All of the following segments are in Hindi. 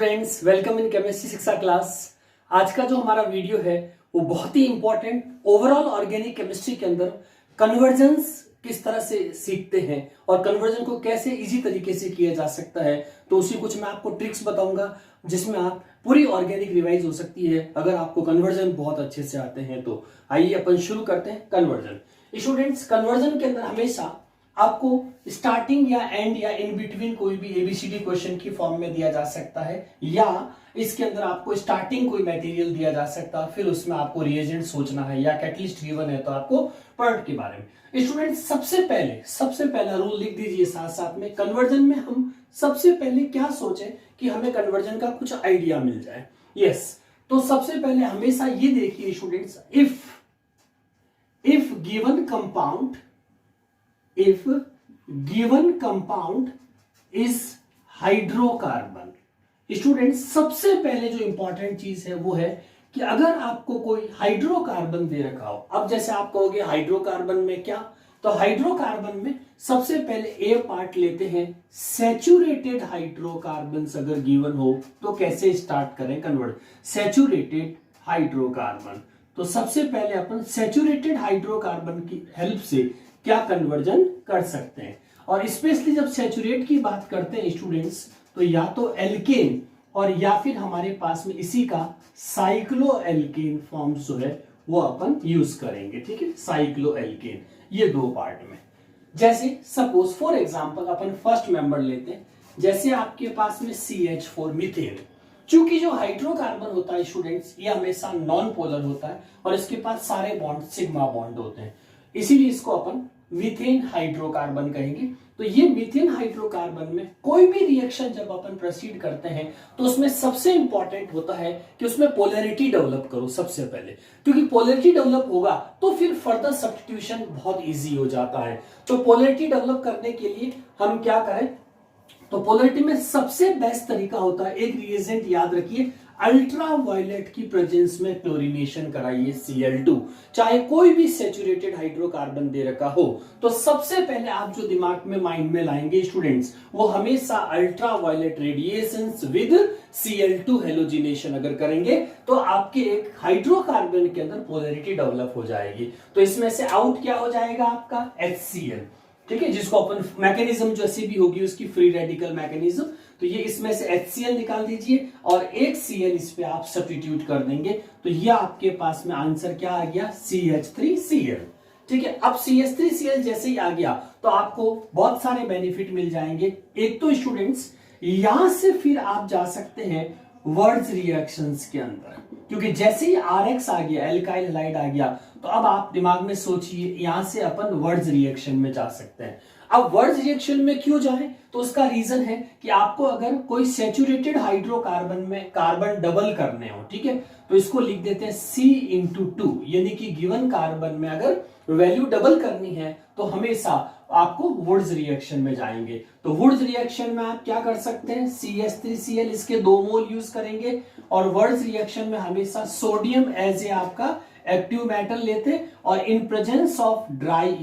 स्टूडेंट्स, वेलकम इन केमिस्ट्री शिक्षा क्लास। आज का जो हमारा वीडियो है वो बहुत ही इंपॉर्टेंट ओवरऑल ऑर्गेनिक केमिस्ट्री के अंदर कन्वर्जेंस किस तरह से सीखते हैं और कन्वर्जन को कैसे इजी तरीके से किया जा सकता है, तो उसी कुछ मैं आपको ट्रिक्स बताऊंगा जिसमें आप पूरी ऑर्गेनिक रिवाइज हो सकती है अगर आपको कन्वर्जन बहुत अच्छे से आते हैं। तो आइए अपन शुरू करते हैं कन्वर्जन। स्टूडेंट्स, कन्वर्जन के अंदर हमेशा आपको स्टार्टिंग या एंड या इन बिटवीन कोई भी एबीसीडी क्वेश्चन की फॉर्म में दिया जा सकता है, या इसके अंदर आपको स्टार्टिंग कोई मटेरियल दिया जा सकता है, फिर उसमें आपको रिएजेंट सोचना है, या कैटलिस्ट गिवन है तो आपको प्रोडक्ट के बारे में। स्टूडेंट्स, सबसे पहला रूल लिख दीजिए साथ साथ में। कन्वर्जन में हम सबसे पहले क्या सोचें कि हमें कन्वर्जन का कुछ आइडिया मिल जाए। यस, तो सबसे पहले हमेशा ये देखिए students, if given compound is hydrocarbon. Students, सबसे पहले जो इंपॉर्टेंट चीज है वो है कि अगर आपको कोई हाइड्रोकार्बन दे रखा हो, अब जैसे आप कहोगे हाइड्रोकार्बन में क्या, तो हाइड्रोकार्बन में सबसे पहले ए पार्ट लेते हैं। सैचुरेटेड हाइड्रोकार्बन अगर गिवन हो तो कैसे स्टार्ट करें कन्वर्ट, सैचुरेटेड हाइड्रोकार्बन। तो सबसे पहले अपन सैचुरेटेड हाइड्रोकार्बन की हेल्प से क्या कन्वर्जन कर सकते हैं। और स्पेशली जब सैचुरेट की बात करते हैं स्टूडेंट्स, तो या तो एल्केन और या फिर हमारे पास में इसी का साइक्लो एल्केन फॉर्म जो है वो अपन यूज करेंगे। ठीक है, साइक्लो एल्केन, ये दो पार्ट में। जैसे suppose for example upon first member लेते हैं, जैसे आपके पास में CH4 मीथेन। चूंकि जो हाइड्रोकार्बन होता है स्टूडेंट्स, ये हमेशा नॉन पोलर होता है और इसके पास सारे बॉन्ड सिग्मा बॉन्ड होते हैं, इसीलिए इसको अपन मीथेन हाइड्रोकार्बन कहेंगे। तो ये मीथेन हाइड्रोकार्बन में कोई भी रिएक्शन जब अपन प्रोसीड करते हैं तो उसमें सबसे इंपॉर्टेंट होता है कि उसमें पोलैरिटी डेवलप करो सबसे पहले, क्योंकि पोलैरिटी डेवलप होगा तो फिर फर्दर सब्स्टिट्यूशन बहुत इजी हो जाता है। तो पोलैरिटी डेवलप करने के लिए हम क्या करें, तो पोलैरिटी में सबसे बेस्ट तरीका होता है, एक रिएजेंट याद रखिए, अल्ट्रावायलेट की प्रेजेंस में क्लोरीनेशन कराइए Cl2। चाहे कोई भी सैचुरेटेड हाइड्रोकार्बन दे रखा हो तो सबसे पहले आप जो दिमाग में माइंड में लाएंगे स्टूडेंट्स, वो हमेशा ultraviolet radiations with Cl2 halogenation अगर करेंगे तो आपके एक हाइड्रोकार्बन के अंदर पोलैरिटी डेवलप हो जाएगी। तो इसमें से आउट क्या हो जाएगा आपका HCl। ठीक है, जिसको अपन मैकेनिज्म जैसी भी होगी उसकी फ्री रेडिकल मैकेनिज्म, तो ये इसमें से HCl निकाल दीजिए और एक Cl इस पे आप सब्स्टिट्यूट कर देंगे, तो ये आपके पास में आंसर क्या आ गया, CH3Cl। ठीक है, अब CH3Cl जैसे ही आ गया तो आपको बहुत सारे बेनिफिट मिल जाएंगे। एक तो स्टूडेंट्स यहां से फिर आप जा सकते हैं वर्ड्स रिएक्शंस के अंदर, क्योंकि जैसे ही RX आ गया, एल्काइल हैलाइड आ गया, तो अब आप दिमाग में सोचिए यहां से अपन वर्ड्स रिएक्शन में जा सकते हैं। अब वर्ड्स रिएक्शन में क्यों जाएं, तो उसका रीजन है कि आपको अगर कोई सैचुरेटेड हाइड्रोकार्बन में कार्बन डबल करने हो, ठीक है, तो इसको लिख देते हैं C/2, यानी कि गिवन कार्बन में अगर वैल्यू डबल करनी है तो हमेशा आपको वुड्स रिएक्शन में जाएंगे। तो वुड्स रिएक्शन में आप क्या कर सकते हैं, CH3Cl इसके 2 मोल यूज करेंगे, और वर्ड्स रिएक्शन में हमेशा सोडियम एज ए आपका एक्टिव मेटल लेते, और in presence of dry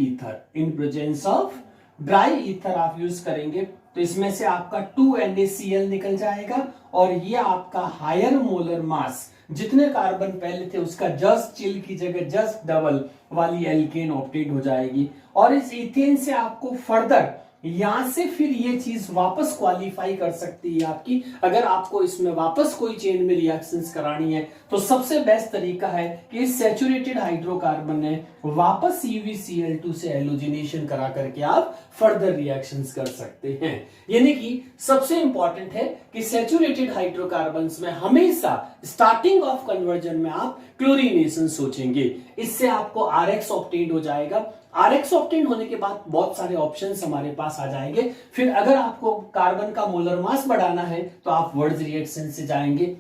ether आप यूज करेंगे, तो इसमें से आपका 2NaCl निकल जाएगा, और ये आपका हायर मोलर मास जितने कार्बन पहले थे उसका जस्ट चिल की जगह जस्ट डबल वाली एल्केन ऑप्टेन हो जाएगी। और इस इथेन से आपको फर्दर यहां से फिर ये चीज वापस क्वालिफाई कर सकती है आपकी, अगर आपको इसमें वापस कोई चेन में रिएक्शंस करानी है तो सबसे बेस्ट तरीका है कि इस सैचुरेटेड हाइड्रोकार्बन ने वापस CuCl2 से हेलोजिनेशन करा करके आप फर्दर रिएक्शंस कर सकते हैं। यानी कि सबसे इंपॉर्टेंट है कि सैचुरेटेड हाइड्रोकार्बन्स में हमेशा स्टार्टिंग ऑफ कन्वर्जन में आप क्लोरीनेशन सोचेंगे, इससे आपको RX ऑब्टेन हो जाएगा। RX ऑब्टेन होने के बाद बहुत सारे ऑप्शंस हमारे पास आ जाएंगे। फिर अगर आपको कार्बन का मोलर मास बढ़ाना है तो आप वर्ड्स रिएक्शन से जाएंगे,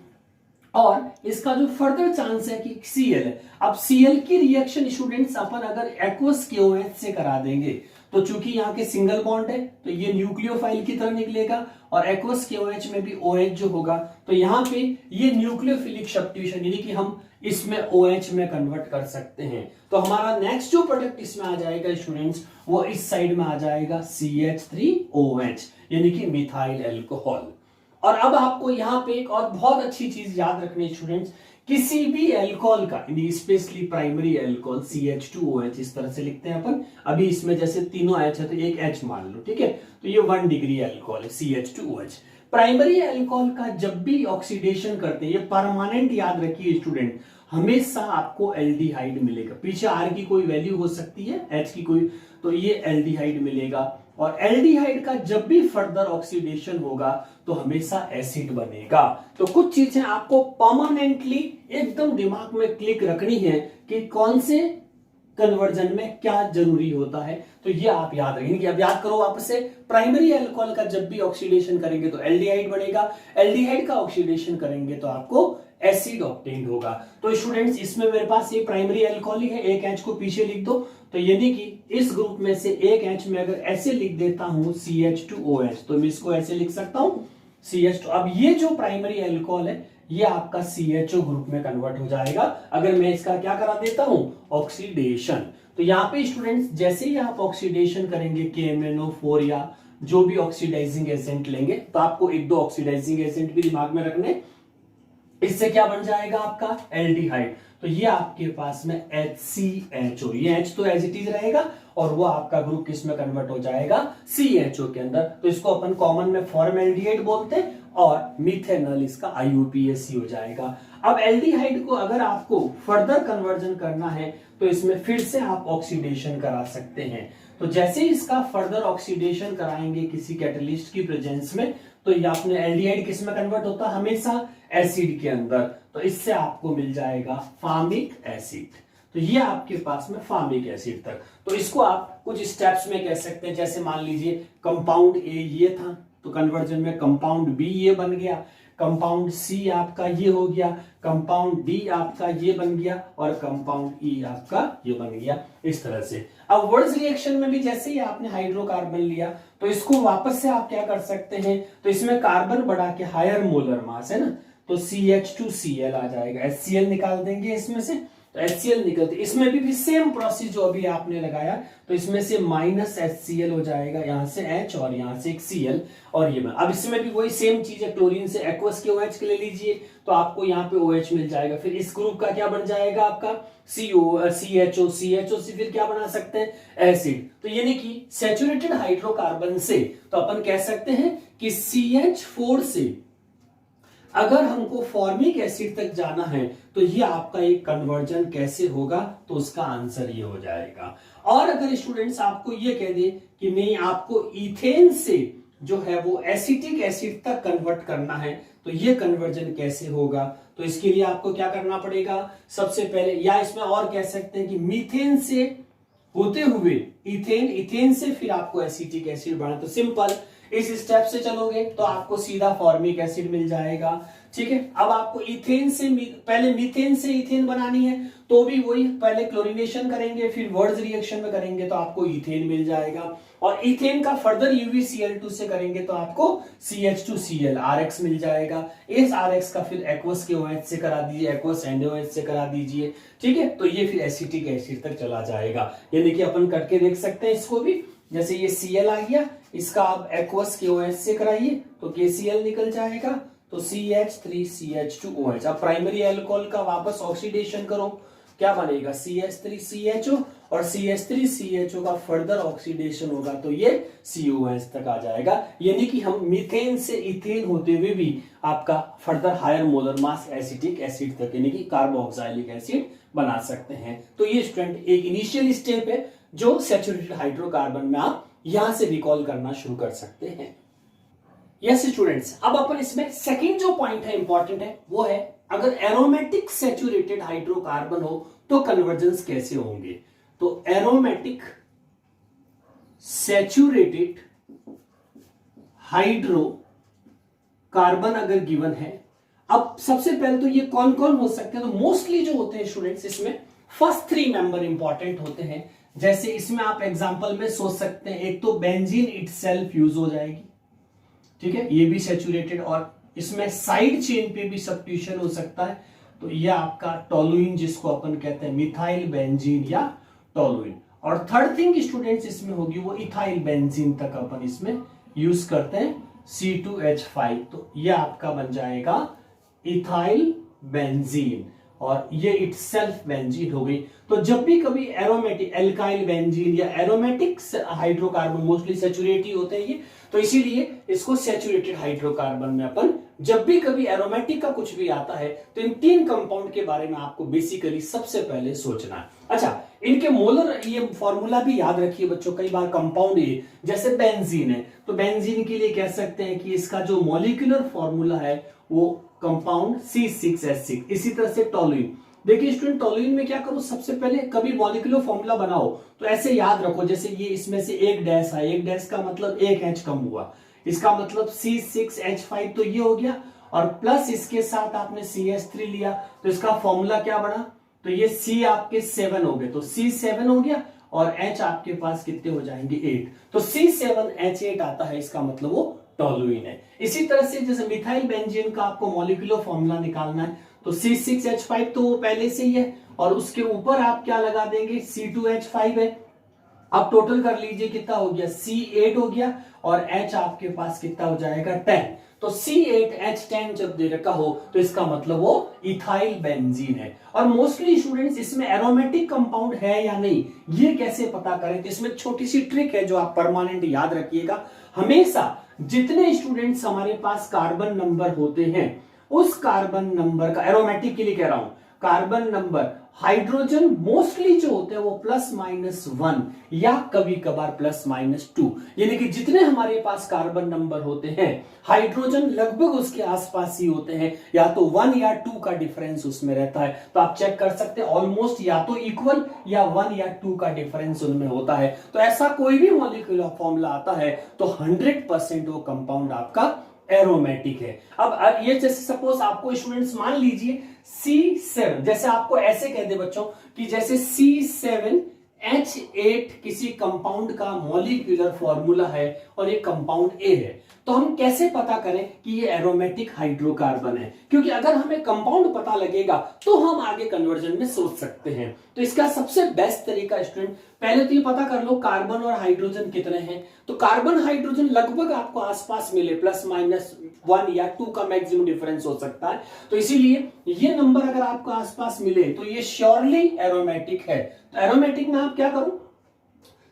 और इसका जो फर्दर चांस है कि Cl है। अब Cl की रिएक्शन स्टूडेंट्स अपन अगर एक्वस KOH से करा देंगे, तो चूंकि यहाँ के सिंगल बॉन्ड है तो ये न्यूक्लियोफाइल की तरह निकलेगा, और एक्वस KOH में भी OH जो होगा तो यहाँ पे ये न्यूक्लियोफिलिक सब्स्टिट्यूशन, यानी कि हम इसमें OH में कन्वर्ट कर सकते हैं। तो हमारा नेक्स्ट जो प्रोडक्ट इसमें आ जाएगा स्टूडेंट्स, वो इस साइड में आ जाएगा CH3OH, यानी कि मिथाइल एल्कोहल। और अब आपको यहाँ पे एक और बहुत अच्छी चीज याद रखनी है स्टूडेंट्स, किसी भी एल्कोहल का, स्पेशली प्राइमरी एल्कोहल CH2OH इस तरह से लिखते हैं अपन। अभी इसमें जैसे तीनों H है तो एक H मान लो, ठीक है, तो ये 1 डिग्री एल्कोहल है CH2OH। प्राइमरी एल्कोहल का जब भी ऑक्सीडेशन करते हैं, ये परमानेंट याद रखिए स्टूडेंट, हमेशा आपको एल्डिहाइड मिलेगा। पीछे R की कोई वैल्यू हो सकती है, H की कोई, तो ये एल्डिहाइड मिलेगा। और एल्डिहाइड का जब भी फर्दर ऑक्सीडेशन होगा तो हमेशा एसिड बनेगा। तो कुछ चीजें आपको परमानेंटली एकदम दिमाग में क्लिक रखनी है कि कौन से कन्वर्जन में क्या जरूरी होता है, तो ये आप याद रखेंगे। अब याद करो वापस से, प्राइमरी अल्कोहल का जब भी ऑक्सीडेशन करेंगे तो एल्डिहाइड बनेगा, एल्डिहाइड का ऑक्सीडेशन करेंगे तो आपको एसिड ऑब्टेन्ड होगा। तो स्टूडेंट्स इसमें मेरे पास ये प्राइमरी अल्कोहल ही है, एक H को पीछे लिख दो, तो यानी कि इस ग्रुप में से एक H में अगर ऐसे लिख देता हूं CH2OH तो मैं इसको ऐसे लिख सकता हूं CH2। अब ये जो प्राइमरी अल्कोहल है ये आपका CHO ग्रुप में कन्वर्ट हो जाएगा अगर मैं इसका क्या करा देता हूं, ऑक्सीडेशन। तो यहाँ पे स्टूडेंट्स जैसे ही आप ऑक्सीडेशन करेंगे KMnO4 या जो भी ऑक्सीडाइजिंग एजेंट लेंगे, तो आपको एक दो ऑक्सीडाइजिंग एजेंट भी दिमाग में रखने, इससे क्या बन जाएगा आपका एल्डिहाइड। तो ये आपके पास में HCHO, ये H तो एज इट इज रहेगा और वो आपका ग्रुप किस में कन्वर्ट हो जाएगा, CHO के अंदर। तो इसको अपन कॉमन में फॉर्मल्डिहाइड बोलते हैं और मिथेनॉल इसका IUPAC हो जाएगा। अब एल्डिहाइड को अगर आपको फर्दर कन्वर्जन करना है तो इसमें फिर से आप ऑक्सीडेशन करा सकते हैं। तो जैसे इसका फर्दर ऑक्सीडेशन कराएंगे किसी कैटलिस्ट की प्रेजेंस में, तो ये आपने एल्डिहाइड किस में कन्वर्ट होता है, हमेशा एसिड के अंदर। तो इससे आपको मिल जाएगा फार्मिक एसिड। तो ये आपके पास में फार्मिक एसिड तक। तो इसको आप कुछ स्टेप्स में कह सकते हैं, जैसे मान लीजिए कंपाउंड A ये था तो कन्वर्जन में कंपाउंड B ये बन गया, कंपाउंड C आपका ये हो गया, कंपाउंड D आपका ये बन गया और कंपाउंड E आपका ये बन गया, इस तरह से। अब वर्ड्स रिएक्शन में भी जैसे ही आपने हाइड्रोकार्बन लिया तो इसको वापस से आप क्या कर सकते हैं, तो इसमें कार्बन बढ़ा के हायर मोलर मास है ना, तो CH2Cl आ जाएगा, HCl निकाल देंगे इसमें से, तो HCl निकलते, इसमें भी सेम प्रोसेस जो अभी आपने लगाया, तो इसमें से माइनस HCl हो जाएगा, यहां से H और यहां से एक Cl और ये अब इसमें भी वही सेम चीज है, क्लोरीन से एक्वस के OH के ले लीजिए तो आपको यहाँ पे OH मिल जाएगा। फिर इस ग्रुप का क्या बन जाएगा आपका CHO से फिर क्या बना सकते हैं, एसिड। तो यानी कि सैचुरेटेड हाइड्रोकार्बन से तो अपन कह सकते हैं कि CH4 से अगर हमको फॉर्मिक एसिड तक जाना है तो ये आपका एक कन्वर्जन कैसे होगा, तो उसका आंसर ये हो जाएगा। और अगर स्टूडेंट्स आपको ये कह दे कि नहीं आपको इथेन से जो है वो एसिटिक एसिड तक कन्वर्ट करना है तो ये कन्वर्जन कैसे होगा, तो इसके लिए आपको क्या करना पड़ेगा, सबसे पहले, या इसमें और कह सकते हैं कि मीथेन से होते हुए इथेन से फिर आपको एसिटिक एसिड बना, तो सिंपल इस स्टेप से चलोगे तो आपको सीधा फॉर्मिक एसिड मिल जाएगा। ठीक है, अब आपको इथेन से पहले मीथेन से इथेन बनानी है तो भी वही, पहले क्लोरीनेशन करेंगे फिर वर्ड्स रिएक्शन में करेंगे तो आपको इथेन मिल जाएगा, और इथेन का फर्दर UbCl2 से करेंगे तो आपको CH2Cl RX मिल जाएगा। इस RX का फिर एक्वस के OH से करा दीजिए, एक्वस NaOH से करा दीजिए, ठीक है, तो ये फिर एसिटिक एसिड तक चला जाएगा। यानी कि अपन करके देख सकते हैं इसको भी, जैसे ये Cl आ गया, इसका आप एक्वस के OH से कराइए तो KCl निकल जाएगा, तो CH3CH2OH। अब प्राइमरी अल्कोहल का वापस ऑक्सीडेशन करो, क्या बनेगा, CH3CHO, और CH3CHO का फर्दर ऑक्सीडेशन होगा तो ये COH तक आ जाएगा। यानी कि हम मीथेन से इथेन होते हुए भी आपका further higher molar mass acetic acid तक यानी कि कार्बोक्सिलिक एसिड बना सकते हैं। तो ये स्टूडेंट एक इनिशियल स्टेप है जो सैचुरेटेड हाइड्रोकार्बन में आप यहां से रिकॉल करना शुरू कर सकते हैं। यस स्टूडेंट्स, अब अपन इसमें सेकंड जो पॉइंट है इंपॉर्टेंट है वो है, अगर एरोमेटिक सैचुरेटेड हाइड्रोकार्बन हो तो कन्वर्जेंस कैसे होंगे। तो एरोमेटिक सैचुरेटेड हाइड्रोकार्बन अगर गिवन है, अब सबसे पहले तो ये कौन कौन हो सकते हैं, तो मोस्टली जो होते हैं स्टूडेंट्स इसमें फर्स्ट 3 मेंबर इंपॉर्टेंट होते हैं। जैसे इसमें आप एग्जांपल में सोच सकते हैं, एक तो बेंजीन इटसेल्फ यूज हो जाएगी, ठीक है, ये भी सैचुरेटेड, और इसमें साइड चेन पे भी सब्स्टिट्यूशन हो सकता है, तो ये आपका टोलुइन जिसको अपन कहते हैं मिथाइल बेंजीन या टोलुइन। और थर्ड थिंग स्टूडेंट्स इसमें होगी वो इथाइल बेंजीन तक अपन इसमें यूज करते हैं C2H5, तो ये आपका बन जाएगा इथाइल बेंजीन, और ये इटसेल्फ बेंजीन हो गई। तो जब भी कभी एरोमेटिक एल्काइल बेंजीन या एरोमेटिक हाइड्रोकार्बन, मोस्टली सैचुरेटेड होते हैं ये, तो इसीलिए इसको सैचुरेटेड हाइड्रोकार्बन में अपन जब भी कभी एरोमेटिक का कुछ भी आता है तो इन तीन कंपाउंड के बारे में आपको बेसिकली सबसे पहले सोचना है। अच्छा, इनके मोलर ये फॉर्मूला भी याद रखिए बच्चों, कई बार कंपाउंड ये जैसे बेंजीन है तो बेंजीन के लिए कह सकते हैं कि इसका जो मॉलिक्यूलर फॉर्मूला है वो कंपाउंड C6H6। इसी तरह से टोलुइन, देखिए स्टूडेंट टोलुइन में क्या करो, सबसे पहले कभी मॉलिक्यूलर फॉर्मूला बनाओ तो ऐसे याद रखो, जैसे ये इसमें से एक डैश है, एक डैश का मतलब एक H कम हुआ, इसका मतलब C6H5 तो ये हो गया, और प्लस इसके साथ आपने CH3 लिया तो इसका फॉर्मूला क्या बना, तो ये C आपके 7 हो गए, तो C7 हो गया, और H आपके पास कितने हो जाएंगे 8, तो C7H8 आता है, इसका मतलब वो टोलुइन है। इसी तरह से जैसे मिथाइल बेंजीन का आपको मॉलिक्यूलर फॉर्मूला निकालना है तो C6H5 तो वो पहले से ही है, और उसके ऊपर आप क्या लगा देंगे, C2H5 है। अब टोटल कर लीजिए कितना हो गया, C8 हो गया, और H आपके पास कितना हो जाएगा 10, तो C8H10 जब दे रखा हो तो इसका मतलब वो इथाइल बेंजीन है। और मोस्टली स्टूडेंट्स इसमें एरोमेटिक कंपाउंड है या नहीं ये कैसे पता करें, तो इसमें छोटी सी ट्रिक है जो आप परमानेंट याद रखिएगा। हमेशा जितने स्टूडेंट्स हमारे पास कार्बन नंबर होते हैं उस कार्बन नंबर का, एरोमेटिक के लिए कह रहा हूं, कार्बन नंबर हाइड्रोजन मोस्टली जो होते हैं वो +-1 या कभी कभार +-2, यानी कि जितने हमारे पास कार्बन नंबर होते हैं हाइड्रोजन लगभग उसके आसपास ही होते हैं, या तो 1 या 2 का डिफरेंस उसमें रहता है। तो आप चेक कर सकते हैं ऑलमोस्ट या तो इक्वल या 1 या 2 का डिफरेंस उनमें होता है। तो ऐसा कोई भी मॉलिक्यूलर फॉर्मूला आता है तो 100% वो कंपाउंड आपका एरोमेटिक है। अब ये जैसे सपोज आपको स्टूडेंट्स मान लीजिए C7, जैसे आपको ऐसे कह दे बच्चों कि जैसे C7H8 किसी कंपाउंड का मॉलिक्यूलर फॉर्मूला है और ये कंपाउंड A है, तो हम कैसे पता करें कि ये एरोमेटिक हाइड्रोकार्बन है, क्योंकि अगर हमें कंपाउंड पता लगेगा तो हम आगे कन्वर्जन में सोच सकते हैं। तो इसका सबसे बेस्ट तरीका स्टूडेंट, पहले तो ये पता कर लो कार्बन और हाइड्रोजन कितने हैं, तो कार्बन हाइड्रोजन लगभग आपको आसपास मिले, +-1 या 2 का मैक्सिमम डिफरेंस हो सकता है, तो इसीलिए ये नंबर अगर आपको आसपास मिले तो ये श्योरली एरोमेटिक है। तो एरोमेटिक में आप क्या करो,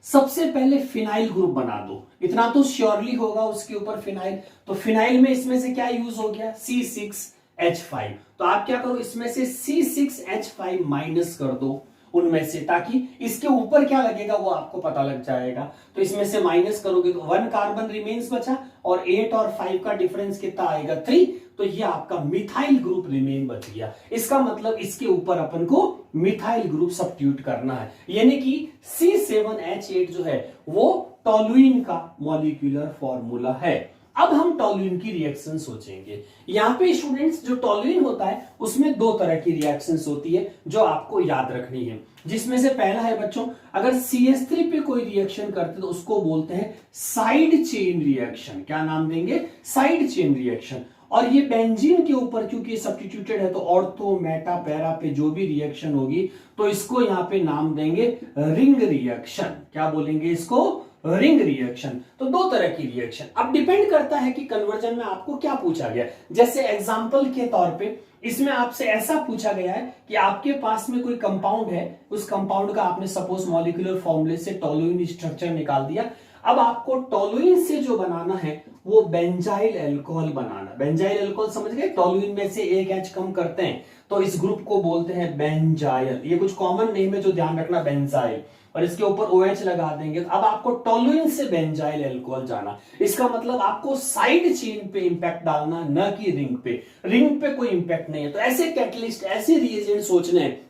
सबसे पहले फिनाइल ग्रुप बना दो, इतना तो श्योरली होगा उसके ऊपर फिनाइल, तो फिनाइल में इसमें से क्या यूज हो गया, C6H5, तो आप क्या करो इसमें से C6H5 माइनस कर दो उनमें से, ताकि इसके ऊपर क्या लगेगा वो आपको पता लग जाएगा। तो इसमें से माइनस करोगे तो 1 कार्बन रिमेन्स बचा, और 8 और 5 का डिफरेंस कितना आएगा 3, तो ये आपका मिथाइल ग्रुप रिमेन बच गया। इसका मतलब इसके ऊपर अपन को मिथाइल ग्रुप सब्स्टिट्यूट करना है, यानी कि C7H8 जो है वो टोलुइन का मॉलिक्यूलर फॉर्मूला है। अब हम टोलुइन की रिएक्शन सोचेंगे। यहां पे स्टूडेंट्स जो टोलुइन होता है उसमें 2 तरह की रिएक्शंस होती है जो आपको याद रखनी है, जिसमें से पहला है बच्चों, अगर CH3 पे कोई रिएक्शन करते तो उसको बोलते हैं साइड चेन रिएक्शन। क्या नाम देंगे, साइड चेन रिएक्शन। और ये बेंजीन के ऊपर क्योंकि सब्स्टिट्यूटेड है तो ऑर्थो मेटा पैरा पे जो भी रिएक्शन होगी तो इसको यहां पे नाम देंगे रिंग रिएक्शन। क्या बोलेंगे इसको, रिंग रिएक्शन। तो 2 तरह की रिएक्शन, अब डिपेंड करता है कि कन्वर्जन में आपको क्या पूछा गया। जैसे एग्जांपल के तौर पे इसमें आपसे ऐसा पूछा गया है कि आपके पास में कोई कंपाउंड है, उस कंपाउंड का आपने सपोज मॉलिक्यूलर फॉर्मूले से टोलुइन स्ट्रक्चर निकाल दिया, अब आपको टोलुइन से जो बनाना है वो बेंजाइल अल्कोहल बनाना। बेंजाइल अल्कोहल समझ गए, टोलुइन में से एक H कम करते हैं तो इस ग्रुप को बोलते हैं बेंजाइल। ये कुछ कॉमन नेम है जो ध्यान रखना, बेंजाइल, और इसके ऊपर OH लगा देंगे। अब आपको टोलुइन से बेंजाइल अल्कोहल जाना, इसका मतलब आपको साइड चेन पे इंपैक्ट डालना, न कि रिंग पे। रिंग पे कोई इंपैक्ट नहीं है। तो ऐसे कैटलिस्ट, ऐसे रिएजेंट सोचने हैं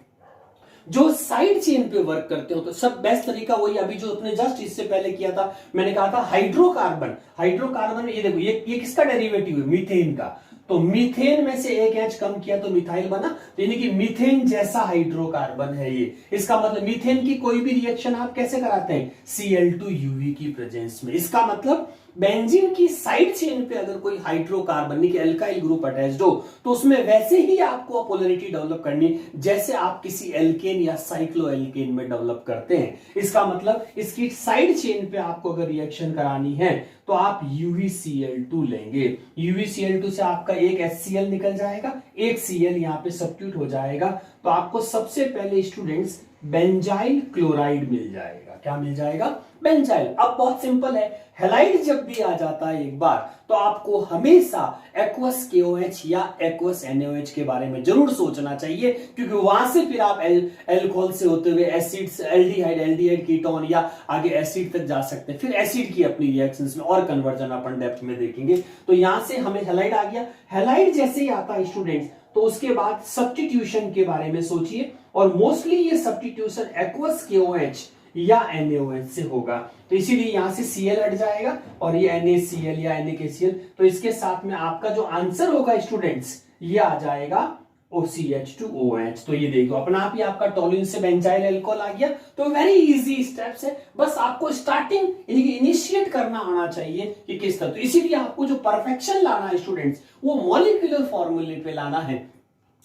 जो साइड चेन पे वर्क करते हो। तो सब बेस्ट तरीका वही अभी जो अपने जस्ट इससे पहले किया था, मैंने कहा था हाइड्रोकार्बन। हाइड्रोकार्बन ये देखो, ये किसका डेरिवेटिव है, मीथेन का। तो मीथेन में से एक H कम किया तो मिथाइल बना, तो यानी कि मीथेन जैसा हाइड्रोकार्बन है ये। इसका मतलब मीथेन की कोई भी रिएक्शन आप कैसे कराते हैं, Cl2 UV की प्रेजेंस में। इसका मतलब बेंजीन की साइड चेन पे अगर कोई हाइड्रोकार्बन की एल्काइल ग्रुप अटैच्ड हो तो उसमें वैसे ही आपको पोलैरिटी डेवलप करनी जैसे आप किसी एल्केन या साइक्लोएल्केन में डेवलप करते हैं। इसका मतलब इसकी साइड चेन पे आपको अगर रिएक्शन करानी है तो आप UeCl2 लेंगे। UeCl2 से आपका एक HCl निकल जाएगा, एक Cl यहां पे सब्स्टिट्यूट हो जाएगा, तो आपको सबसे पहले स्टूडेंट्स बेंजाइल क्लोराइड मिल जाएगा। क्या मिल जाएगा? बेंजाइल। अब बहुत सिंपल है, हैलाइड जब भी आ जाता है एक बार तो आपको हमेशा एक्वस KOH या एक्वस NaOH के बारे में जरूर सोचना चाहिए, क्योंकि वहां से फिर आप एल्कोहल से होते हुए एसिड्स, एल्डिहाइड कीटोन या आगे एसिड तक जा सकते हैं। फिर एसिड की अपनी रिएक्शंस में और कन्वर्जन अपन डेप्थ में देखेंगे। तो यहां से हमें हैलाइड आ गया। हैलाइड जैसे ही आता है स्टूडेंट्स तो उसके बाद सब्स्टिट्यूशन के बारे में सोचिए, और मोस्टली ये सब्स्टिट्यूशन एक्वस KOH या NaOH से होगा, तो इसीलिए यहां से Cl हट जाएगा और ये NaCl या NaKCl। तो इसके साथ में आपका जो आंसर होगा स्टूडेंट्स ये आ जाएगा OCH2OH। तो ये देखो अपना आप ही आपका टोलुइन से बेंजाइल अल्कोहल आ गया। तो वेरी इजी स्टेप्स है, बस आपको स्टार्टिंग इनिशिएट करना आना चाहिए कि किस तरह। तो इसीलिए आपको जो परफेक्शन लाना है स्टूडेंट्स वो मॉलिक्यूलर फॉर्मूले पे लाना है।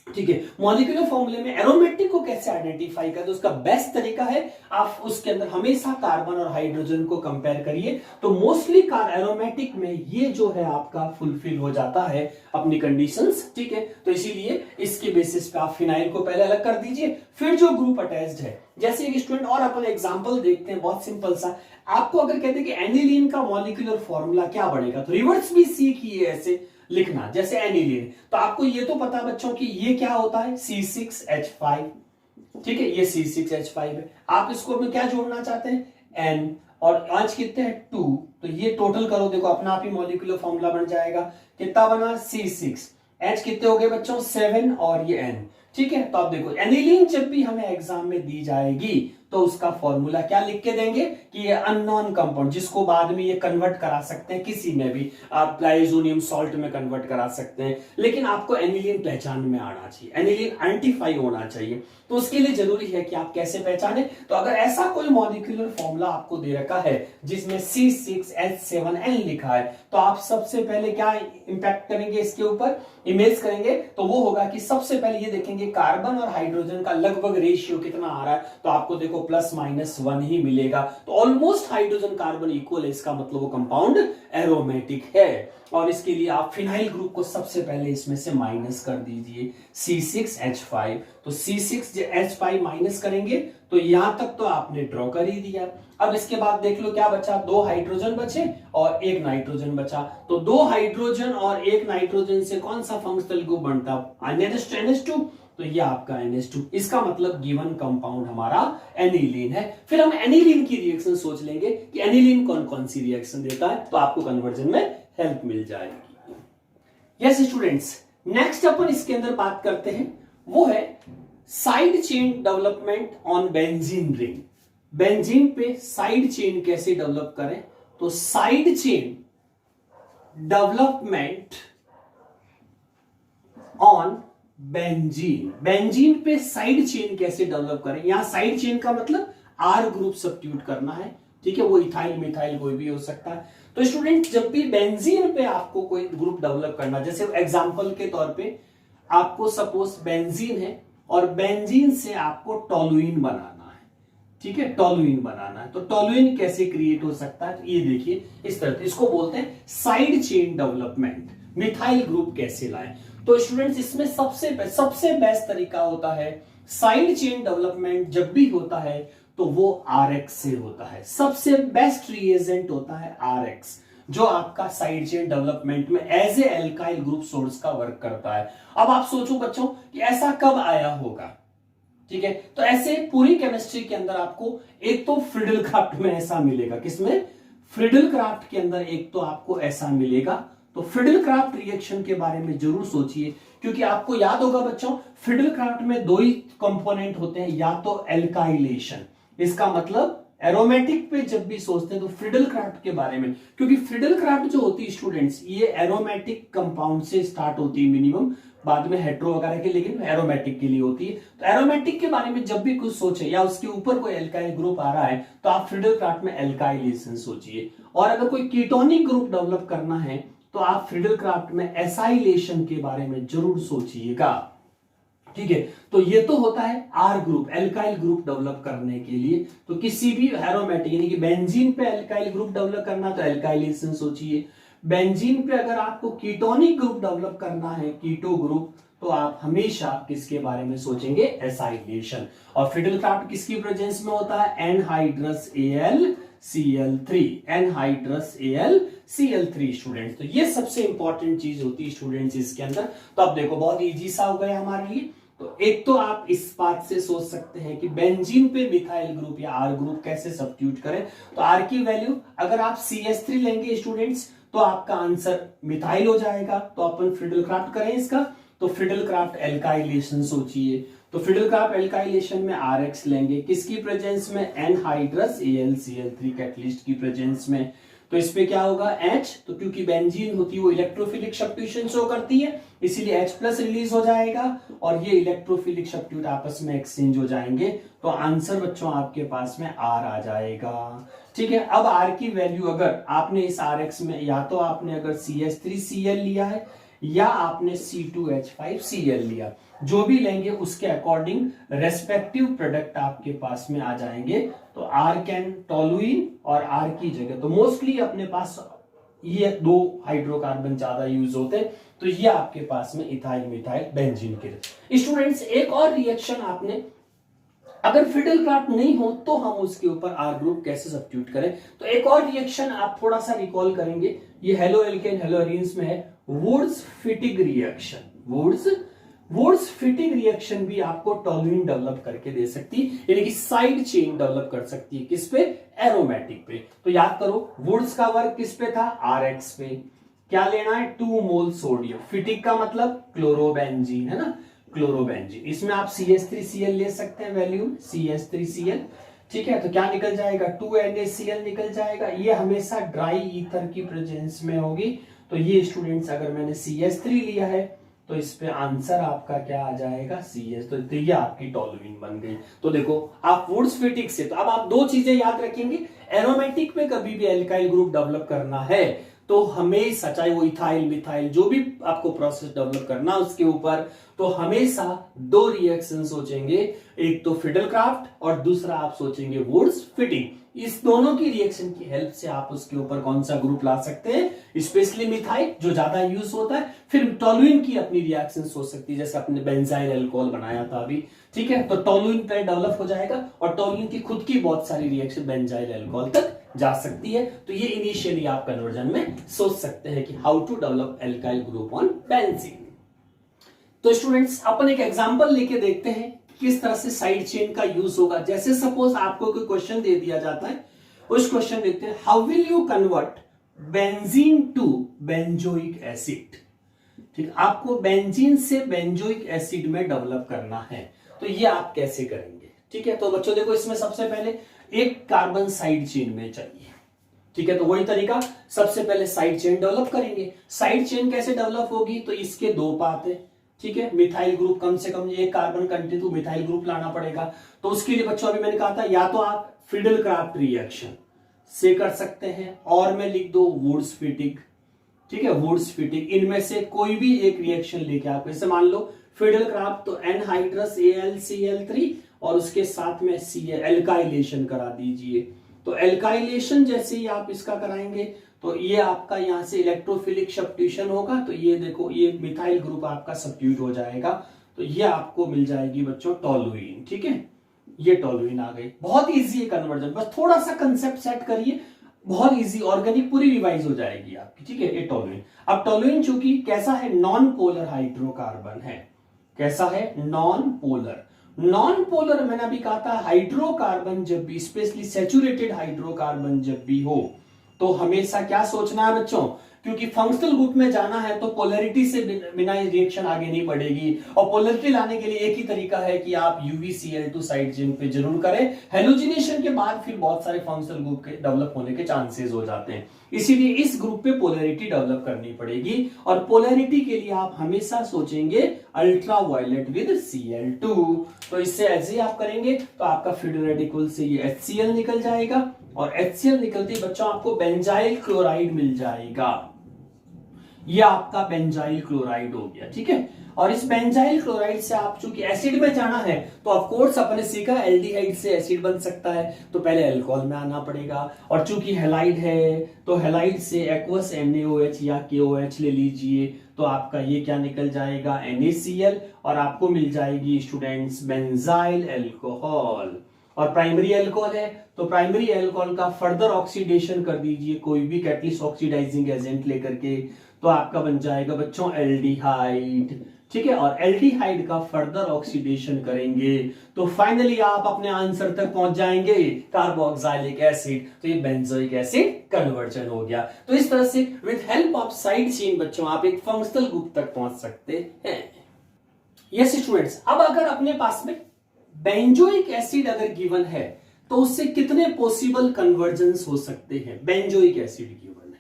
ठीक है, मॉलिक्यूलर फॉर्मूले में एरोमेटिक को कैसे आइडेंटिफाई करें, तो उसका बेस्ट तरीका है आप उसके अंदर हमेशा कार्बन और हाइड्रोजन को कंपेयर करिए। तो मोस्टली एरोमेटिक में ये जो है आपका फुलफिल हो जाता है अपनी कंडीशंस। ठीक है, तो इसीलिए इसके बेसिस पे आप फिनाइल को पहले अलग कर दीजिए, फिर जो ग्रुप अटैच्ड है, जैसे एक स्टूडेंट और अपन एग्जांपल देखते हैं बहुत सिंपल सा। आपको अगर कहते हैं कि एनिलीन का मॉलिक्यूलर फॉर्मूला क्या बनेगा, तो रिवर्स भी सीखिए ऐसे लिखना जैसे एनिलीन। तो आपको ये तो पता बच्चों कि ये क्या होता है, C6H5। ठीक है, ये C6H5 है। आप इसको में क्या जोड़ना चाहते हैं, N, और आज कितने हैं 2, तो ये टोटल करो, देखो अपना आप ही मॉलिक्यूलर फॉर्मूला बन जाएगा। कितना बना, C6, H कितने हो गए बच्चों 7 और ये N। ठीक है, तो आप देखो एनिलीन जब भी हमें एग्जाम में दी जाएगी तो उसका फॉर्मूला क्या लिख के देंगे कि ये अननोन कंपाउंड, जिसको बाद में ये कन्वर्ट करा सकते हैं किसी में भी, आप लाइजोनियम सॉल्ट में कन्वर्ट करा सकते हैं, लेकिन आपको एनिलीन पहचान में आना चाहिए, एनिलीन आइडेंटिफाई होना चाहिए। तो उसके लिए जरूरी है कि आप कैसे पहचाने। तो अगर ऐसा कोई मॉलिक्यूलर फॉर्मूला आपको दे रखा है जिसमें C6H7N लिखा है, तो आप सबसे पहले क्या इंपैक्ट करेंगे इसके ऊपर, इमेज करेंगे, तो वो होगा कि सबसे पहले ये देखेंगे कार्बन और हाइड्रोजन का लगभग रेशियो कितना आ रहा है, तो आपको देखो +-1 ही मिलेगा। तो ऑलमोस्ट हाइड्रोजन कार्बन इक्वल है, इसका मतलब वो कंपाउंड एरोमेटिक है। और इसके लिए आप फिनाइल ग्रुप को सबसे पहले इसमें से माइनस कर दीजिए, C6H5। तो C6H5 माइनस करेंगे तो यहां तक तो आपने ड्रॉ कर ही दिया। अब इसके बाद देख लो क्या बचा, 2 हाइड्रोजन बचे और 1 नाइट्रोजन बचा। तो 2 हाइड्रोजन और 1 नाइट्रोजन से कौन सा फंक्शनल ग्रुप बनता है, NH2, तो ये आपका NH2। इसका मतलब गिवन कंपाउंड हमारा एनिलीन है। फिर हम एनिलीन की रिएक्शन सोच लेंगे कि एनिलीन कौन कौन सी रिएक्शन देता है, तो आपको कन्वर्जन में हेल्प मिल जाएगी। यस स्टूडेंट्स, नेक्स्ट अपन इसके अंदर बात करते हैं, वो है side chain development on benzene ring. Benzene पे साइड चेन कैसे डेवलप करें, तो side chain development on benzene, benzene पे साइड चेन कैसे डेवलप करें। यहां साइड चेन का मतलब R ग्रुप सब्स्टिट्यूट करना है। ठीक है, वो इथाइल मिथाइल कोई भी हो सकता है। तो स्टूडेंट जब भी बेंजीन पे आपको कोई ग्रुप डेवलप करना, जैसे एग्जांपल के तौर पे आपको सपोज बेंजीन है और बेंजीन से आपको टोलुइन बनाना है। ठीक है, टोलुइन बनाना है, तो टोलुइन कैसे क्रिएट हो सकता है, तो ये देखिए इस तरह, इसको बोलते हैं side chain development. Methyl group कैसे लाएं, तो स्टूडेंट्स इसमें सबसे बेस्ट तरीका होता है, साइड चेन डेवलपमेंट जब भी होता है तो वो RX से होता है। सबसे बेस्ट रिएजेंट होता है RX, जो आपका साइड चेन डेवलपमेंट में as a alkyl group source का वर्क करता है। अब आप सोचो बच्चों कि ऐसा कब आया होगा। ठीक है, तो ऐसे पूरी केमिस्ट्री के अंदर आपको एक तो फ्रिडल क्राफ्ट में ऐसा मिलेगा, किसमें, फ्रिडल क्राफ्ट के अंदर एक तो आपको ऐसा मिलेगा। तो फ्रिडल क्राफ्ट रिएक्शन के बारे में जरूर सोचिए, क्योंकि आपको याद होगा बच्चों फ्रिडल क्राफ्ट में 2 ही कंपोनेंट होते हैं, या तो एल्काइलेशन, इसका मतलब एरोमेटिक पे जब भी सोचते हैं तो फ्रिडल क्राफ्ट के बारे में, क्योंकि फ्रिडल क्राफ्ट जो होती है स्टूडेंट्स ये एरोमेटिक कंपाउंड से स्टार्ट होती है मिनिमम, बाद में हेट्रो वगैरह के, लेकिन एरोमेटिक के लिए होती है। तो एरोमेटिक के बारे में जब भी कुछ सोचे या उसके ऊपर कोई एल्काइल ग्रुप आ रहा है तो आप फ्रिडल क्राफ्ट में एल्काइलेशन सोचिए, और अगर कोई कीटोनिक ग्रुप डेवलप करना है तो आप फ्रिडल क्राफ्ट में एसाइलेशन के बारे में जरूर सोचिएगा। ठीक है, तो ये तो होता है R group, alkyl group develop करने के लिए। तो किसी भी एरोमेटिक यानी कि बेंजीन पे एल्काइल ग्रुप डेवलप करना तो एल्काइलेशन सोचिए। बेंजीन पे अगर आपको कीटोनिक ग्रुप डेवलप करना है, कीटो ग्रुप, तो आप हमेशा किसके बारे में सोचेंगे, एसाइलेशन। और फ्रिडल क्राफ्ट किसकी प्रेजेंस में होता है, anhydrous AlCl3, anhydrous AlCl3 students. तो ये सबसे इंपॉर्टेंट चीज होती है स्टूडेंट्स इसके अंदर। तो अब देखो बहुत इजी सा हो गया हमारे लिए। तो एक तो आप इस बात से सोच सकते हैं कि बेंजीन पे मिथाइल ग्रुप या आर ग्रुप कैसे सब्स्टिट्यूट करें। तो आर की वैल्यू अगर आप CH3 लेंगे स्टूडेंट्स तो आपका आंसर मिथाइल हो जाएगा। तो अपन फ्रिडल क्राफ्ट करें इसका, तो फ्रिडल क्राफ्ट एल्काइलेशन सोचिए। तो फ्रिडल क्राफ्ट एल्काइलेशन में RX लेंगे, किसकी प्रेजेंस में, एनहाइड्रस AlCl3 कैटलिस्ट की प्रेजेंस में। तो इस पे क्या होगा, H, तो क्योंकि बेंजीन होती है वो इलेक्ट्रोफिलिक सब्स्टिट्यूशन शो करती है, इसीलिए H+ रिलीज हो जाएगा और ये इलेक्ट्रोफिलिक सब्स्टिट्यूट आपस में एक्सचेंज हो जाएंगे। तो आंसर बच्चों आपके पास में R आ जाएगा। ठीक है, अब R की वैल्यू अगर आपने इस RX में या तो आपने अगर CH3Cl लिया है या आपने C2H5Cl लिया, जो भी लेंगे उसके अकॉर्डिंग रेस्पेक्टिव प्रोडक्ट आपके पास में आ जाएंगे। तो आर्केन टोलुइन और R की जगह तो मोस्टली अपने पास ये दो हाइड्रोकार्बन ज्यादा यूज होते हैं। तो ये आपके पास में इथाइल मिथाइल बेंजीन के। स्टूडेंट्स एक और रिएक्शन आपने, अगर फ्रिडल क्राफ्ट नहीं हो तो हम उसके ऊपर आर ग्रुप कैसे सब्स्टिट्यूट करें। तो एक और रिएक्शन आप थोड़ा सा रिकॉल करेंगे, ये हेलो एल्केन हेलो एरीन्स में है, वुड्स फिटिग रिएक्शन। वुड्स फिटिग रिएक्शन भी आपको टोलुइन डेवलप करके दे सकती है, यानी कि साइड चेन डेवलप कर सकती है, किस पे, एरोमेटिक पे। तो याद करो वुड्स का वर्क किस पे था, RX पे। क्या लेना है, 2 मोल सोडियम, फिटिग का मतलब क्लोरोबेंजीन है ना, क्लोरोबेंजीन। इसमें आप CH3Cl ले सकते हैं, वैल्यू CH3Cl। ठीक है, तो क्या निकल जाएगा, 2NaCl निकल जाएगा। ये हमेशा ड्राई ईथर की प्रेजेंस में होगी। तो ये स्टूडेंट्स अगर मैंने CH3 लिया है तो इस पे आंसर आपका क्या आ जाएगा, CS। तो ये आपकी टोलुइन बन गई। तो देखो आप वुड्स फिटिग से, तो अब आप दो चीजें याद रखेंगे, एरोमेटिक पे कभी भी एल्काइल ग्रुप डेवलप करना है तो हमेशा, चाहे वो इथाइल मिथाइल जो भी आपको प्रोसेस डेवलप करना उसके ऊपर, तो हमेशा दो रिएक्शन सोचेंगे, एक तो फ्रिडल क्राफ्ट और दूसरा आप सोचेंगे वुड्स फिटिंग। इस दोनों की रिएक्शन की हेल्प से आप उसके ऊपर कौन सा ग्रुप ला सकते हैं, स्पेशली मिथाइल जो ज्यादा यूज होता है। फिर टोलुइन की अपनी रिएक्शन सोच सकती है, जैसे अपने बेंजाइल अल्कोहल बनाया था अभी। ठीक है, तो टोलुइन पे डेवलप हो जाएगा और टोलुइन की खुद की बहुत सारी रिएक्शन बेंजाइल अल्कोहल तक जा सकती है। तो ये इनिशियली आप कन्वर्जन में सोच सकते हैं कि how to develop alkyl group on benzene. तो स्टूडेंट्स अपन एक एग्जांपल लेके देखते हैं किस तरह से साइड चेन का यूज होगा। जैसे सपोज आपको कोई क्वेश्चन दे दिया जाता है, उस क्वेश्चन देखते हैं, how will you convert benzene to benzoic acid. ठीक, आपको बेंजीन से बेंजोइक एसिड में डेवलप करना है, तो ये आप कैसे करेंगे। ठीक है, तो बच्चों देखो इसमें सबसे पहले एक कार्बन साइड चेन में चाहिए। ठीक है, तो वही तरीका, सबसे पहले साइड चेन डेवलप करेंगे। साइड चेन कैसे डेवलप होगी, तो इसके दो पाथ है। ठीक है, मिथाइल ग्रुप कम से कम एक कार्बन कंटिन्यू मिथाइल ग्रुप लाना पड़ेगा। तो उसके लिए बच्चों अभी मैंने कहा था, या तो आप फ्रिडल क्राफ्ट रिएक्शन से कर सकते हैं और मैं लिख दो वुड्स फिटिग। ठीक है, वुड्स फिटिग, इनमें से कोई भी एक रिएक्शन लेके आप, जैसे मान लो फ्रिडल क्राफ्ट तो एनहाइड्रस AlCl3 और उसके साथ में Cl एल्काइलेशन करा दीजिए। तो एल्काइलेशन जैसे ही आप इसका कराएंगे तो ये आपका यहां से इलेक्ट्रोफिलिक सब्स्टिट्यूशन होगा। तो ये देखो ये मिथाइल ग्रुप आपका सब्स्टिट्यूट हो जाएगा। तो ये आपको मिल जाएगी बच्चों टोलुइन। ठीक है, ये टोलुइन आ गई। बहुत इजी है कन्वर्जन, बस थोड़ा सा कंसेप्ट सेट करिए, बहुत इजी, ऑर्गेनिक पूरी रिवाइज हो जाएगी आपकी। ठीक है, ये टोलुइन। अब टोलुइन चूंकि कैसा है, नॉन पोलर हाइड्रोकार्बन है। कैसा है, नॉन पोलर। नॉन पोलर मैंने अभी कहा था, हाइड्रोकार्बन जब भी, स्पेशली सैचुरेटेड हाइड्रोकार्बन जब भी हो तो हमेशा क्या सोचना है बच्चों, क्योंकि फंक्शनल ग्रुप में जाना है तो पोलैरिटी से बिना रिएक्शन आगे नहीं बढ़ेगी, और पोलैरिटी लाने के लिए एक ही तरीका है कि आप UVCl2 साइड चेन पे जरूर करें। हेलोजिनेशन के बाद फिर बहुत सारे फंक्शनल ग्रुप के डेवलप होने के चांसेस हो जाते हैं, इसीलिए इस ग्रुप पे पोलैरिटी डेवलप करनी पड़ेगी। और पोलैरिटी के लिए आप हमेशा सोचेंगे अल्ट्रा वायलेट विद Cl2। तो इससे ऐसे आप करेंगे तो आपका फ्री रेडिकल से ये HCl निकल जाएगा, और HCl निकलते ही बच्चों आपको बेंजाइल क्लोराइड मिल जाएगा। ये आपका बेंजाइल क्लोराइड हो गया, ठीक है। और इस बेंजाइल क्लोराइड से आप चूंकि एसिड में जाना है तो ऑफ कोर्स अपने सीखा एल्डिहाइड से एसिड बन सकता है, तो पहले अल्कोहल में आना पड़ेगा। और चूंकि हैलाइड है तो हैलाइड से एक्वस NaOH या KOH ले लीजिए, तो आपका ये क्या निकल जाएगा NaCl, और आपको मिल जाएगी स्टूडेंट्स बेंजाइल अल्कोहल। और प्राइमरी अल्कोहल है तो प्राइमरी अल्कोहल का फर्दर ऑक्सीडेशन कर दीजिए कोई भी कैटलिस्ट ऑक्सीडाइजिंग एजेंट लेकर के, तो आपका बन जाएगा बच्चों एल्डिहाइड, ठीक है। और एल्डिहाइड का फर्दर ऑक्सीडेशन करेंगे तो फाइनली आप अपने आंसर तक पहुंच जाएंगे कार्बोक्सिलिक एसिड, तो ये बेंजोइक एसिड कन्वर्जन हो गया। तो इस तरह से with help of side chain बच्चों आप एक फंक्शनल ग्रुप तक पहुंच सकते हैं। यस स्टूडेंट्स, अब अगर अपने पास में बेंजोइक एसिड अगर गिवन है तो उससे कितने पॉसिबल कन्वर्जन्स हो सकते हैं, बेंजोइक एसिड गिवन है,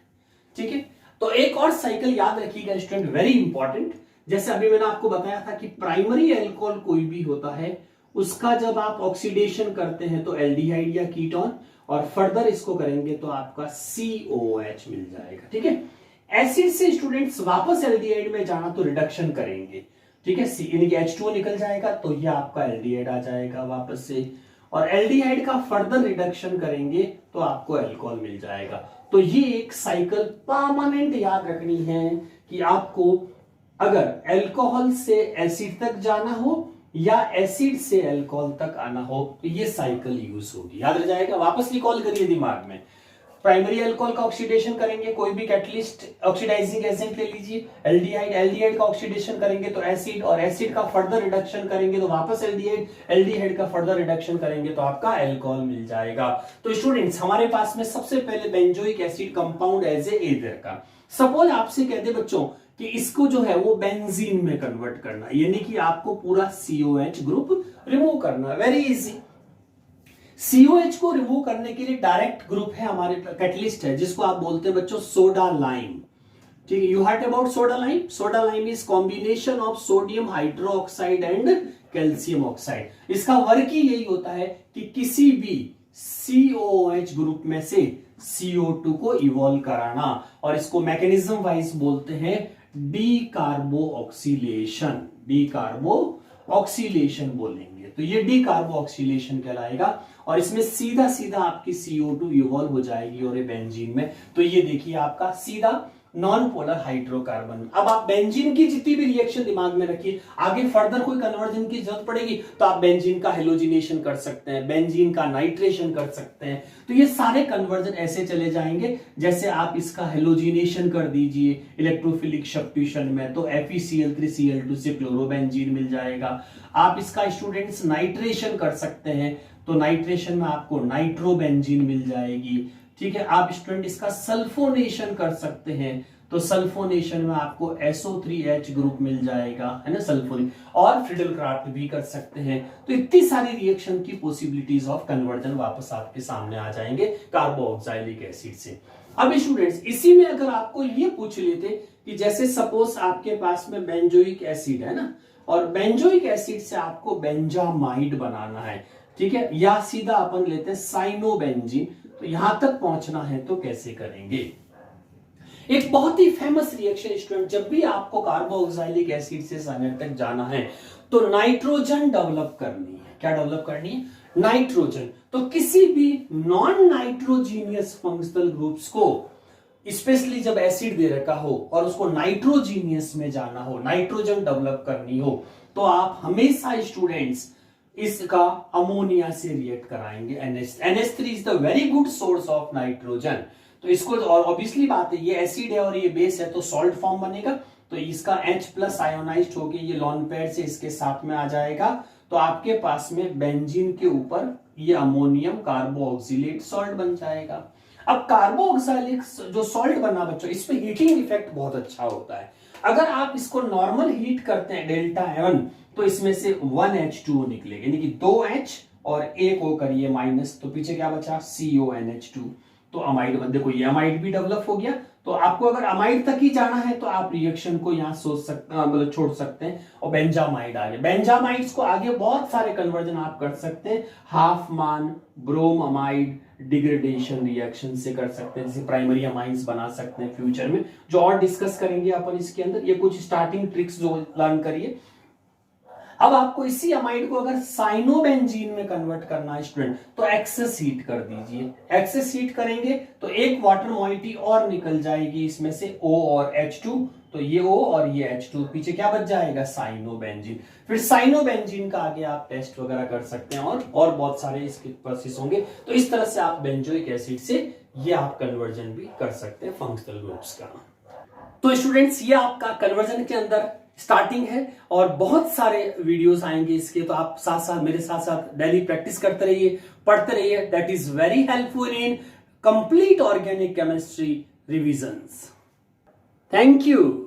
ठीक है। तो एक और साइकिल याद रखिएगा स्टूडेंट, वेरी इंपॉर्टेंट। जैसे अभी मैंने आपको बताया था कि प्राइमरी अल्कोहल कोई भी होता है उसका जब आप ऑक्सीडेशन करते हैं तो एल्डिहाइड या कीटोन, और फर्दर इसको करेंगे तो आपका COH मिल जाएगा, ठीक है। एसिड से स्टूडेंट्स वापस एल्डिहाइड में जाना तो रिडक्शन करेंगे, ठीक है, H2O निकल जाएगा तो ये आपका एल्डिहाइड आ जाएगा वापस से, और एल्डिहाइड का फर्दर रिडक्शन करेंगे तो आपको अल्कोहल मिल जाएगा। तो ये एक साइकिल परमानेंट याद रखनी है कि आपको अगर अल्कोहल से एसिड तक जाना हो या एसिड से अल्कोहल तक आना हो तो ये साइकिल यूज होगी, याद रह जाएगा। वापस रिकॉल करिए दिमाग में, प्राइमरी अल्कोहल का ऑक्सीडेशन करेंगे कोई भी कैटलिस्ट ऑक्सीडाइजिंग एजेंट ले लीजिए, एल्डिहाइड का ऑक्सीडेशन करेंगे तो एसिड, और एसिड का फर्दर रिडक्शन करेंगे तो वापस एल्डिहाइड का फर्दर रिडक्शन करेंगे तो आपका अल्कोहल मिल जाएगा। तो स्टूडेंट्स हमारे पास में सबसे पहले benzoic acid compound as a ether का, सपोज आपसे कहते बच्चों कि इसको जो है वो बेंजीन में कन्वर्ट करना, यानी कि आपको पूरा COH ग्रुप रिमूव करना, वेरी इजी। COH को रिमूव करने के लिए डायरेक्ट ग्रुप है हमारे कैटलिस्ट है जिसको आप बोलते हैं बच्चों सोडा लाइम, ठीक है। You heard about soda lime, soda lime is combination of sodium hydroxide and calcium oxide. इसका वर्क ही यही होता है कि किसी भी COOH ग्रुप में से CO2 को इवॉल्व कराना, और इसको मैकेनिज्म वाइज बोलते हैं डीकार्बोक्सिलेशन बोलेंगे, तो ये डीकार्बोक्सिलेशन कहलाएगा। और इसमें सीधा सीधा आपकी CO2 इवॉल्व हो जाएगी और ये बेंजीन में, तो ये देखिए आपका सीधा नॉन पोलर हाइड्रोकार्बन। अब आप बेंजीन की जितनी भी रिएक्शन दिमाग में रखिए, आगे फर्दर कोई कन्वर्जन की जरूरत पड़ेगी तो आप बेंजीन का हेलोजिनेशन कर सकते हैं, बेंजीन का नाइट्रेशन कर सकते हैं, तो ये सारे कन्वर्जन ऐसे चले जाएंगे जैसे आप इसका हेलोजिनेशन कर दीजिए इलेक्ट्रोफिलिक सब्स्टिट्यूशन में तो FeCl3Cl2 से क्लोरोबेंजीन मिल जाएगा। आप इसका स्टूडेंट्स नाइट्रेशन कर सकते हैं तो नाइट्रेशन में आपको नाइट्रोबेंजीन मिल जाएगी, ठीक है। आप स्टूडेंट इसका सल्फोनेशन कर सकते हैं तो सल्फोनेशन में आपको SO3H ग्रुप मिल जाएगा, है ना, सल्फोनिक, और फ्रिडल-क्राफ्ट भी कर सकते हैं। तो इतनी सारी रिएक्शन की पॉसिबिलिटीज ऑफ कन्वर्जन वापस आपके सामने आ जाएंगे कार्बोक्सिलिक एसिड से। अब स्टूडेंट्स इसी में अगर आपको ये पूछ लेते कि जैसे सपोज आपके पास में बेंजोइक एसिड है ना, और बेंजोइक एसिड से आपको बेंजामाइड बनाना है, ठीक है, या सीधा अपन लेते हैं साइनोबेंजीन, तो यहां तक पहुंचना है तो कैसे करेंगे। एक बहुत ही फेमस रिएक्शन स्टूडेंट, जब भी आपको कार्बोक्सिलिक एसिड से साइनाइड तक जाना है तो नाइट्रोजन डेवलप करनी है। क्या डेवलप करनी है? नाइट्रोजन। तो किसी भी नॉन नाइट्रोजीनियस फंक्शनल ग्रुप्स को स्पेशली जब एसिड दे रखा हो और उसको नाइट्रोजीनियस में जाना हो, नाइट्रोजन डेवलप करनी हो, तो आप हमेशा स्टूडेंट्स इसका अमोनिया से रिएक्ट कराएंगे। NH3 is the very good source of nitrogen. तो इसको, और ऑब्वियसली बात है ये एसिड है और ये बेस है तो सॉल्ट फॉर्म बनेगा, तो इसका H+ आयोनाइज्ड होके ये लॉन पेयर से इसके साथ में आ जाएगा, तो आपके पास में बेंजीन के ऊपर ये अमोनियम कार्बोक्सिलेट सॉल्ट बन जाएगा। अब कार्बोक्सिलिक जो सॉल्ट बना बच्चों, इस पे हीटिंग इफेक्ट बहुत अच्छा होता है। अगर आप इसको नॉर्मल हीट करते हैं डेल्टा एन, तो इसमें से 1H2 निकलेगा, यानी कि 2H और एक O करिए माइनस, तो पीछे क्या बचा, CONH2। तो अमाइड, देखो ये अमाइड भी डेवलप हो गया। तो आपको अगर अमाइड तक ही जाना है तो आप रिएक्शन को यहां सोच सकते, मतलब छोड़ सकते हैं, और बेंजामाइड आ गया। बेंजामाइड्स को आगे बहुत सारे कन्वर्जन आप कर सकते हैं, हाफ मान, ब्रोमामाइड डिग्रेडेशन रिएक्शन से कर सकते हैं, जैसे प्राइमरी अमाइंस बना सकते हैं फ्यूचर में, जो और डिस्कस करेंगे अपन इसके अंदर। ये कुछ स्टार्टिंग ट्रिक्स जो लर्न करिए। अब आपको इसी अमाइड को अगर साइनोबेंजीन में कन्वर्ट करना है स्टूडेंट, तो एक्सेस हीट कर दीजिए। एक्सेस हीट करेंगे तो एक वाटर मॉइटी और निकल जाएगी इसमें से, O और H2। तो ये O और ये H2, पीछे क्या बच जाएगा, साइनोबेंजीन। फिर साइनोबेंजीन का आगे आप टेस्ट वगैरह कर सकते हैं, और बहुत सारे इसके प्रोसेस होंगे। तो इस तरह से आप बेंजोइक एसिड से ये आप कन्वर्जन भी कर सकते हैं फंक्शनल ग्रुप्स का। तो स्टूडेंट्स, ये आपका कन्वर्जन के अंदर स्टार्टिंग है, और बहुत सारे वीडियोस आएंगे इसके। तो आप साथ साथ मेरे साथ साथ डेली प्रैक्टिस करते रहिए, पढ़ते रहिए। That is very helpful in complete organic chemistry revisions. Thank you.